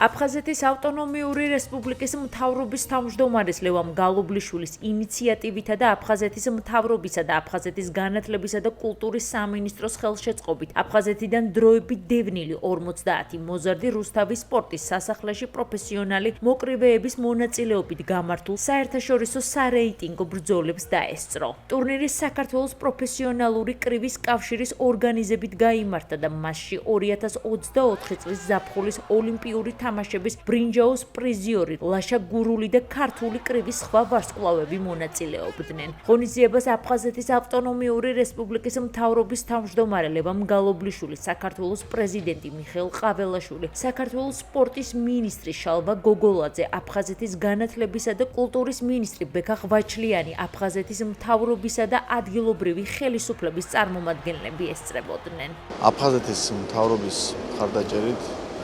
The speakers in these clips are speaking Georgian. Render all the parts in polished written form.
აფხაზეთის ავტონომიური რესპუბლიკის მთავრობის თავმჯდომარის ლევან გალობლიშვილის ინიციატივითა და აფხაზეთის მთავრობისა და აფხაზეთის განათლებისა და კულტურის სამინისტროს ხელშეწყობით აფხაზეთიდან დროებით დევნილი 50 მოზარდი რუსთავის სპორტის სასახლეში პროფესიონალი მოკრივეების მონაწილეობით გამართულ საერთაშორისო სარეიტინგო ბრძოლებს დაესწრო. ტურნირი საქართველოს პროფესიონალური კრივის კავშირის ორგანიზებით გაიმართა და მასში 2024 წლის ზაფხულის ოლიმპიური თამაშების ბრინჯაოს პრიზიორი ლაშა გურული და ქართული კრივის სხვა ვარსკვლავები მონაწილეობდნენ. ღონისძიებას აფხაზეთის ავტონომიური რესპუბლიკის მთავრობის თავმჯდომარე ლევან გალობლიშვილი, საქართველოს პრეზიდენტი მიხეილ ყაველაშვილი, საქართველოს სპორტის მინისტრი შალვა გოგოლაძე, აფხაზეთის განათლებისა და კულტურის მინისტრი ბექა ღვაჩლიანი, აფხაზეთის მთავრობისა და ადგილობრივი ხელისუფლების წარმომადგენლები ესწრებოდნენ. აფხაზეთის მთავრობის მხარდაჭერით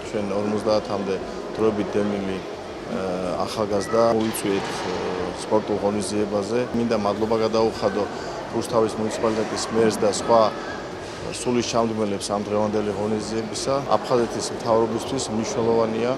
ჩვენ 50-მდე დროებით დევნილი ახალგაზრდა მოვიწვიეთ სპორტულ ღონისძიებაზე. მინდა მადლობა გადაუხადო რუსთავის მუნიციპალიტეტის მერს და სხვა სულის ჩამდგმელებს ამ დღევანდელი ღონისძიებისა. აფხაზეთის მთავრობისთვის მნიშვნელოვანია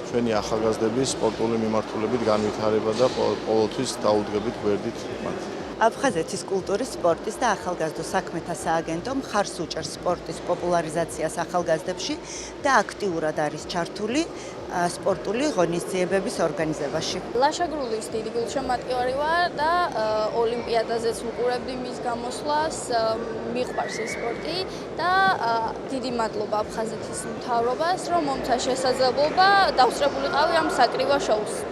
ჩვენი ახალგაზრდების სპორტული მიმართულებით განვითარება და ყოველთვის დაუდგებით გვერდით მათ. აფხაზეთის კულტურის, სპორტის და ახალგაზრდულ საქმეთა სააგენტო მხარს უჭერს სპორტის პოპულარიზაციას ახალგაზრდებში და აქტიურად არის ჩართული სპორტული ღონისძიებების ორგანიზებაში. ლაშა გურულის დიდი გულშემატკივარი ვარ და ოლიმპიადაზეც ვუყურებდი მის გამოსვლას, მიყვარს ეს სპორტი და დიდი მადლობა აფხაზეთის მთავრობას, რომ მომცა შესაძლებლობა დავსწრებულიყავი ამ საკრივო შოუს.